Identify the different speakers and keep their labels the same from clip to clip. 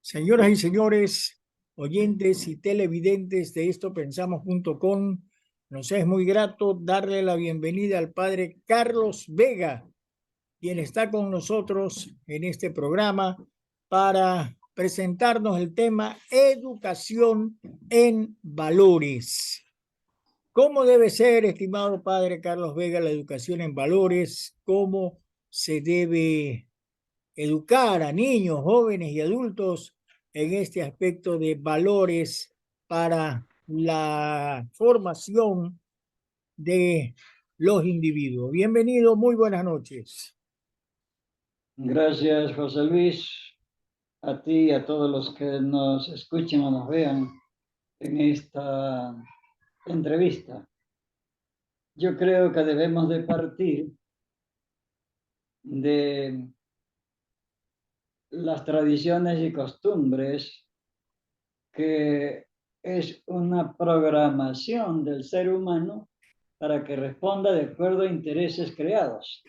Speaker 1: Señoras y señores, oyentes y televidentes de estopensamos.com, nos es muy grato darle la bienvenida al padre Carlos Vega, quien está con nosotros en este programa para presentarnos el tema educación en valores. ¿Cómo debe ser, estimado padre Carlos Vega, la educación en valores? ¿Cómo se debe educar a niños, jóvenes y adultos en este aspecto de valores para la formación de los individuos? Bienvenido, muy buenas noches.
Speaker 2: Gracias, José Luis, a ti y a todos los que nos escuchen o nos vean en esta entrevista. Yo creo que debemos de partir de las tradiciones y costumbres, que es una programación del ser humano para que responda de acuerdo a intereses creados.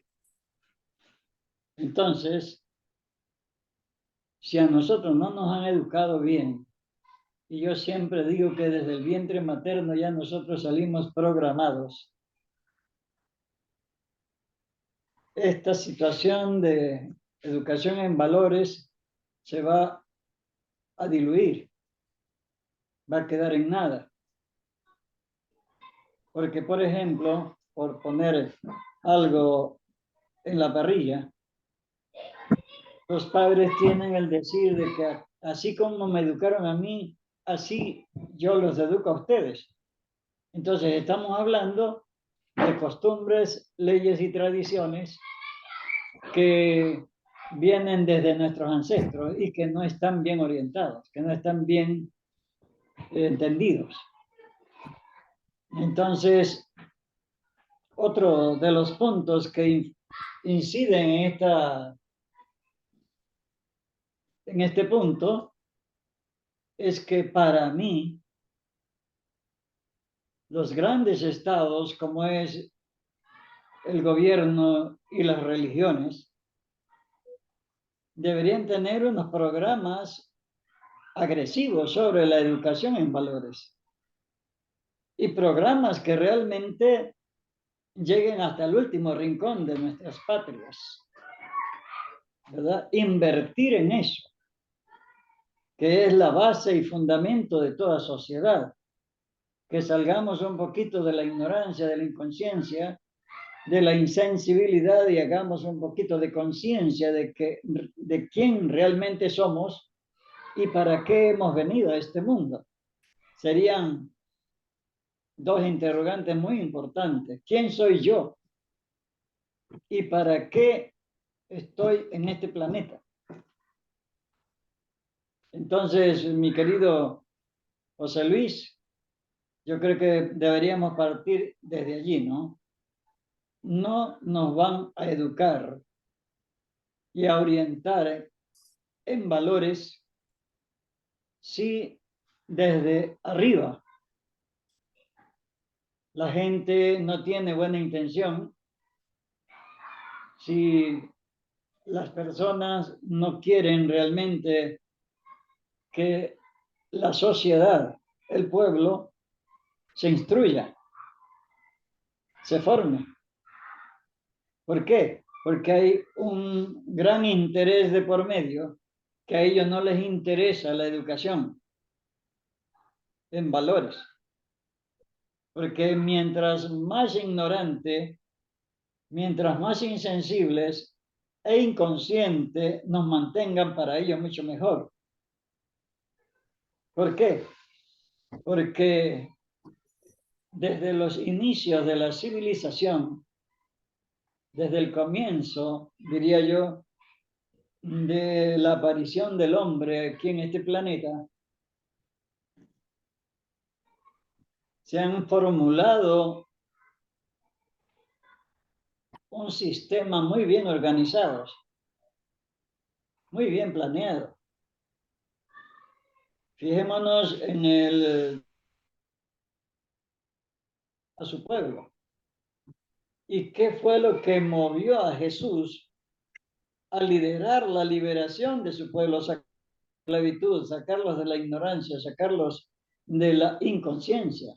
Speaker 2: Entonces, si a nosotros no nos han educado bien, y yo siempre digo que desde el vientre materno ya nosotros salimos programados, esta situación de educación en valores se va a diluir, va a quedar en nada. Porque, por ejemplo, por poner algo en la parrilla, los padres tienen el decir de que así como me educaron a mí, así yo los educo a ustedes. Entonces estamos hablando de costumbres, leyes y tradiciones que vienen desde nuestros ancestros y que no están bien orientados, que no están bien entendidos. Entonces, otro de los puntos que inciden en este punto es que para mí los grandes estados, como es el gobierno y las religiones, deberían tener unos programas agresivos sobre la educación en valores y programas que realmente lleguen hasta el último rincón de nuestras patrias, ¿verdad? Invertir en eso, que es la base y fundamento de toda sociedad, que salgamos un poquito de la ignorancia, de la inconsciencia, de la insensibilidad y hagamos un poquito de conciencia de quién realmente somos y para qué hemos venido a este mundo. Serían dos interrogantes muy importantes. ¿Quién soy yo? ¿Y para qué estoy en este planeta? Entonces, mi querido José Luis, yo creo que deberíamos partir desde allí, ¿no? No nos van a educar y a orientar en valores si desde arriba la gente no tiene buena intención, si las personas no quieren realmente que la sociedad, el pueblo, se instruya, se forme. ¿Por qué? Porque hay un gran interés de por medio, que a ellos no les interesa la educación en valores. Porque mientras más ignorante, mientras más insensibles e inconscientes nos mantengan, para ellos mucho mejor. ¿Por qué? Porque desde los inicios de la civilización, desde el comienzo, diría yo, de la aparición del hombre aquí en este planeta, se han formulado un sistema muy bien organizado, muy bien planeado. Fijémonos a su pueblo. ¿Y qué fue lo que movió a Jesús a liderar la liberación de su pueblo? esclavitud, sacarlos de la ignorancia, sacarlos de la inconsciencia.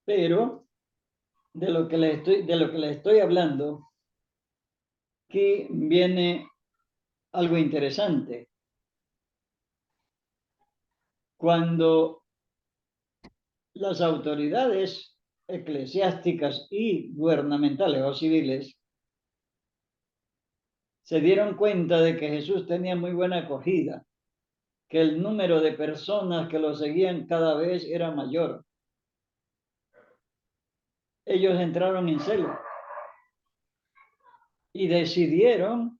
Speaker 2: Pero de lo que les estoy hablando, aquí viene algo interesante. Cuando las autoridades eclesiásticas y gubernamentales o civiles se dieron cuenta de que Jesús tenía muy buena acogida, que el número de personas que lo seguían cada vez era mayor. Ellos entraron en celo y decidieron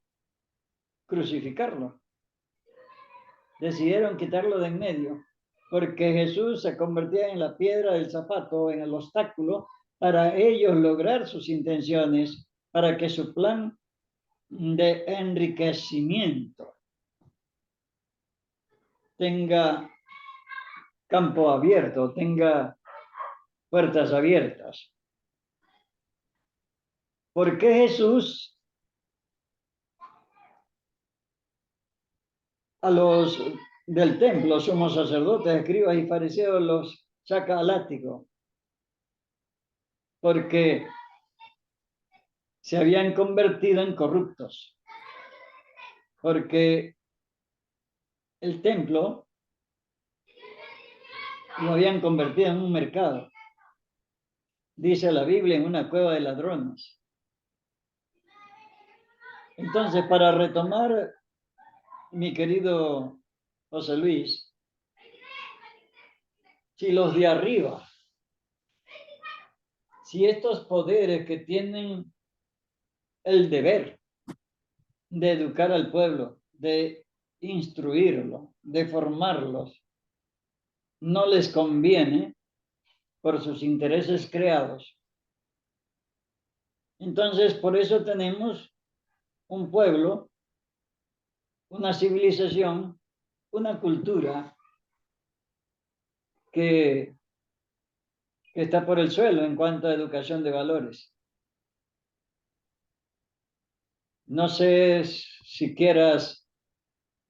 Speaker 2: crucificarlo. Decidieron quitarlo de en medio, porque Jesús se convertía en la piedra del zapato, en el obstáculo para ellos lograr sus intenciones, para que su plan de enriquecimiento tenga campo abierto, tenga puertas abiertas. ¿Por qué Jesús a los del templo, somos sacerdotes, escribas y fariseos, los saca al látigo? Porque se habían convertido en corruptos. Porque el templo lo habían convertido en un mercado. Dice la Biblia, en una cueva de ladrones. Entonces, para retomar, mi querido José Luis, si los de arriba, si estos poderes que tienen el deber de educar al pueblo, de instruirlo, de formarlos, no les conviene por sus intereses creados. Entonces, por eso tenemos un pueblo, una civilización, una cultura que está por el suelo en cuanto a educación de valores. No sé si quieras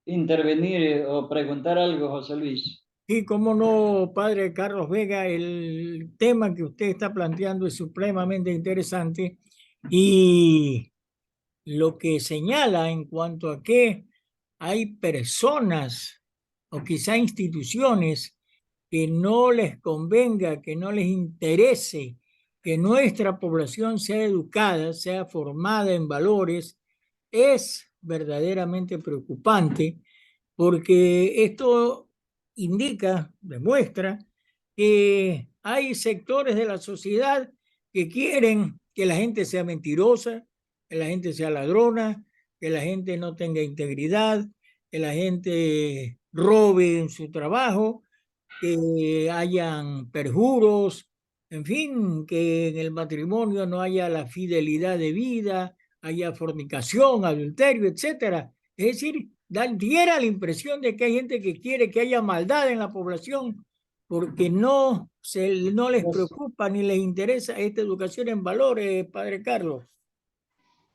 Speaker 2: intervenir o preguntar algo, José Luis.
Speaker 1: Y cómo no, padre Carlos Vega, el tema que usted está planteando es supremamente interesante y lo que señala en cuanto a que hay personas o quizá instituciones que no les convenga, que no les interese que nuestra población sea educada, sea formada en valores, es verdaderamente preocupante porque esto indica, demuestra que hay sectores de la sociedad que quieren que la gente sea mentirosa, que la gente sea ladrona, que la gente no tenga integridad, que la gente robe en su trabajo, que hayan perjuros, en fin, que en el matrimonio no haya la fidelidad de vida, haya fornicación, adulterio, etcétera. Es decir, diera la impresión de que hay gente que quiere que haya maldad en la población porque no les
Speaker 2: Pues,
Speaker 1: preocupa ni les interesa esta educación en valores, padre Carlos.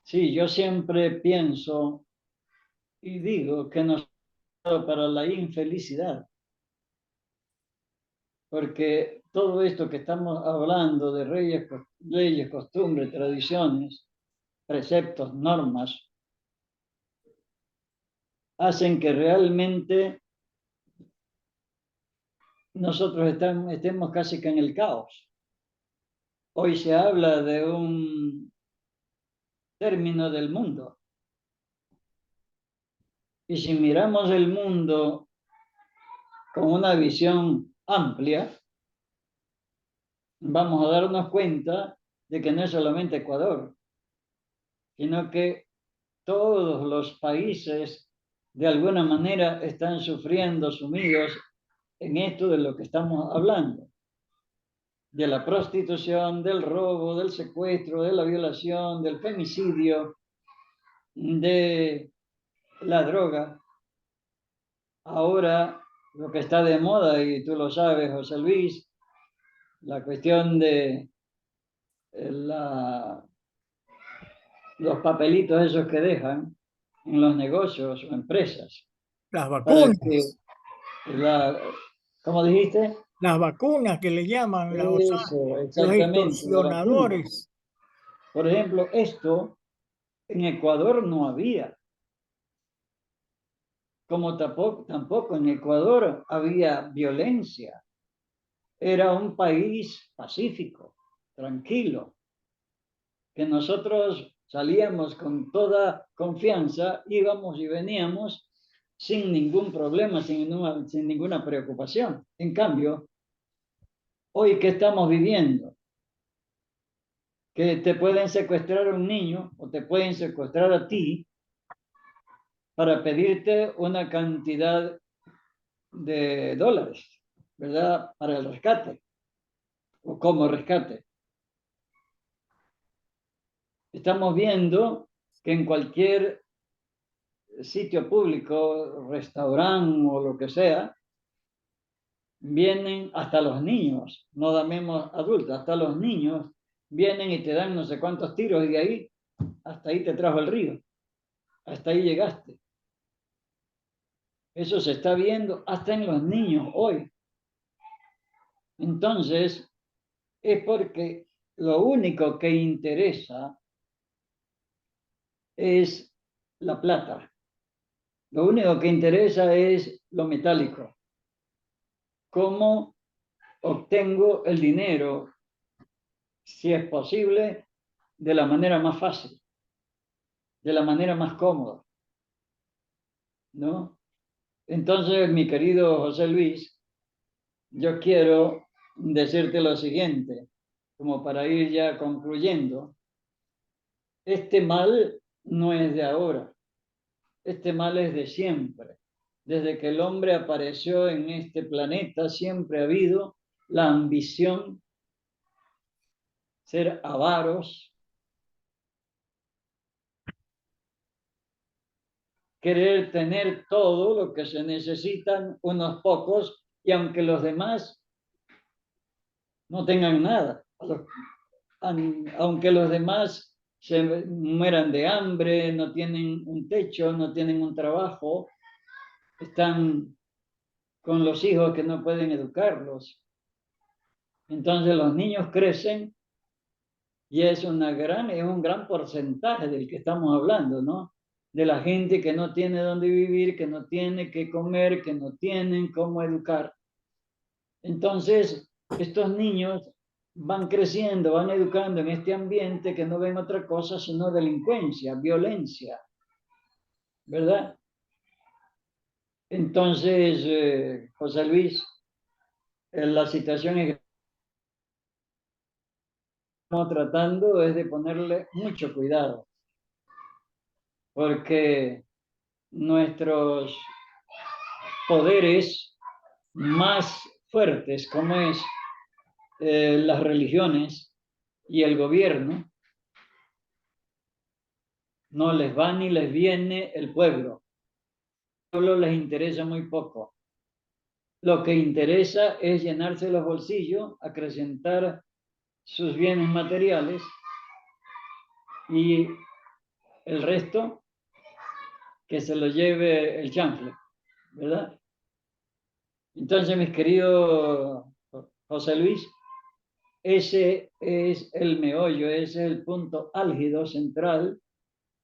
Speaker 2: sí, yo siempre pienso y digo que nos para la infelicidad, porque todo esto que estamos hablando de leyes, costumbres, tradiciones, preceptos, normas, hacen que realmente nosotros estemos casi que en el caos. Hoy se habla de un término del mundo. Y si miramos el mundo con una visión amplia, vamos a darnos cuenta de que no es solamente Ecuador, sino que todos los países de alguna manera están sufriendo, sumidos en esto de lo que estamos hablando, de la prostitución, del robo, del secuestro, de la violación, del femicidio, de la droga. Ahora lo que está de moda, y tú lo sabes, José Luis, la cuestión de la, los papelitos esos que dejan, en los negocios o empresas
Speaker 1: Las
Speaker 2: para que
Speaker 1: vacunas,
Speaker 2: la, ¿cómo dijiste?
Speaker 1: las vacunas que le llaman, o sea,
Speaker 2: Eso,
Speaker 1: los
Speaker 2: exactamente, la vacuna.
Speaker 1: extorsionadores.
Speaker 2: Por ejemplo, esto en Ecuador no había, como tampoco en Ecuador había violencia. Era un país pacífico, tranquilo, que nosotros salíamos con toda confianza, íbamos y veníamos sin ningún problema, sin ninguna preocupación. En cambio, hoy que estamos viviendo, que te pueden secuestrar a un niño o te pueden secuestrar a ti para pedirte una cantidad de dólares, ¿verdad? Para el rescate o como rescate. Estamos viendo que en cualquier sitio público, restaurante o lo que sea, vienen hasta los niños, no damos adultos, hasta los niños vienen y te dan no sé cuántos tiros y de ahí, hasta ahí te trajo el río, hasta ahí llegaste. Eso se está viendo hasta en los niños hoy. Entonces, es porque lo único que interesa es la plata. Lo único que interesa es lo metálico. ¿Cómo obtengo el dinero, si es posible, de la manera más fácil, de la manera más cómoda, ¿no? Entonces, mi querido José Luis, yo quiero decirte lo siguiente, como para ir ya concluyendo. Este mal no es de ahora, este mal es de siempre. Desde que el hombre apareció en este planeta, siempre ha habido la ambición, ser avaros, querer tener todo lo que se necesitan unos pocos y aunque los demás no tengan nada, aunque los demás se mueran de hambre, no tienen un techo, no tienen un trabajo, están con los hijos que no pueden educarlos. Entonces los niños crecen y es un gran porcentaje del que estamos hablando, ¿no? De la gente que no tiene dónde vivir, que no tiene qué comer, que no tienen cómo educar. Entonces, estos niños van creciendo, van educando en este ambiente que no ven otra cosa sino delincuencia, violencia, ¿verdad? Entonces, José Luis, la situación es que estamos tratando es de ponerle mucho cuidado, porque nuestros poderes más fuertes, como es las religiones y el gobierno, no les va ni les viene el pueblo. El pueblo les interesa muy poco. Lo que interesa es llenarse los bolsillos, acrecentar sus bienes materiales y el resto que se lo lleve el chanfle, ¿verdad? Entonces, mis queridos José Luis, ese es el meollo, ese es el punto álgido central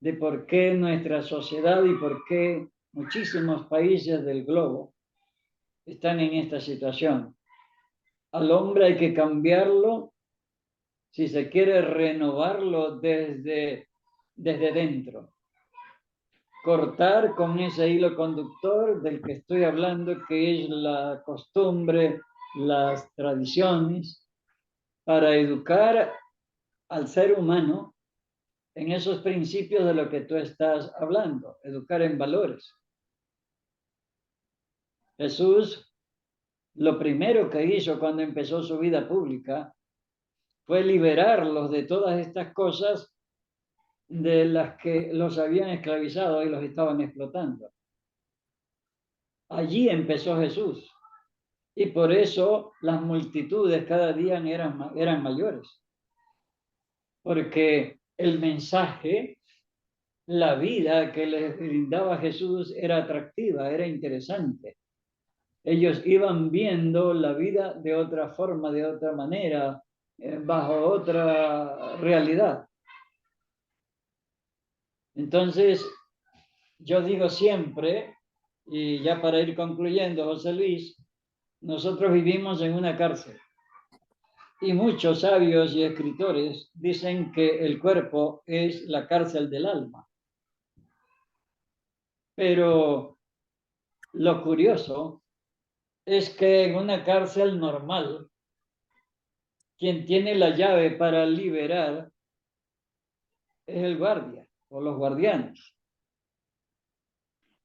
Speaker 2: de por qué nuestra sociedad y por qué muchísimos países del globo están en esta situación. Al hombre hay que cambiarlo si se quiere renovarlo desde dentro. Cortar con ese hilo conductor del que estoy hablando, que es la costumbre, las tradiciones, para educar al ser humano en esos principios de lo que tú estás hablando, educar en valores. Jesús, lo primero que hizo cuando empezó su vida pública fue liberarlos de todas estas cosas de las que los habían esclavizado y los estaban explotando. Allí empezó Jesús y por eso las multitudes cada día eran mayores, porque el mensaje la vida que les brindaba Jesús era atractiva, era interesante. Ellos iban viendo la vida de otra forma, de otra manera, bajo otra realidad. Entonces, yo digo siempre, y ya para ir concluyendo, José Luis, nosotros vivimos en una cárcel. Y muchos sabios y escritores dicen que el cuerpo es la cárcel del alma. Pero lo curioso es que en una cárcel normal, quien tiene la llave para liberar es el guardia o los guardianes.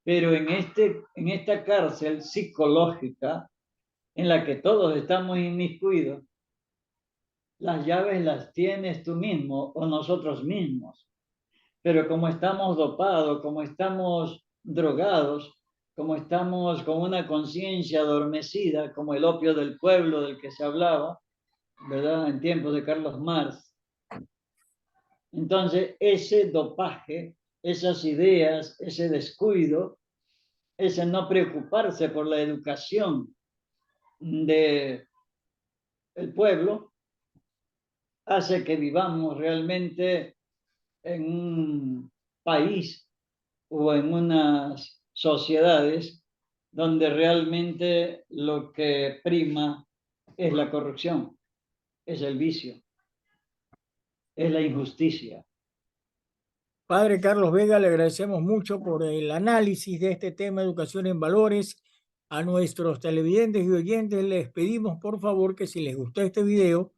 Speaker 2: Pero en esta cárcel psicológica, en la que todos estamos inmiscuidos, las llaves las tienes tú mismo o nosotros mismos. Pero como estamos dopados, como estamos drogados, como estamos con una conciencia adormecida, como el opio del pueblo del que se hablaba, ¿verdad? En tiempos de Carlos Marx. Entonces, ese dopaje, esas ideas, ese descuido, ese no preocuparse por la educación del pueblo, hace que vivamos realmente en un país o en unas sociedades donde realmente lo que prima es la corrupción, es el vicio, es la injusticia.
Speaker 1: Padre Carlos Vega, le agradecemos mucho por el análisis de este tema, educación en valores. A nuestros televidentes y oyentes les pedimos por favor que si les gustó este video,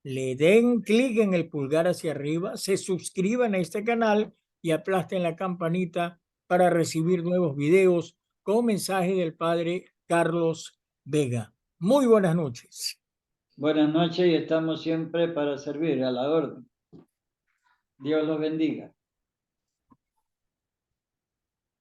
Speaker 1: le den clic en el pulgar hacia arriba, se suscriban a este canal y aplasten la campanita para recibir nuevos videos con mensaje del Padre Carlos Vega. Muy buenas noches.
Speaker 2: Buenas noches y estamos siempre para servir a la orden. Dios los bendiga.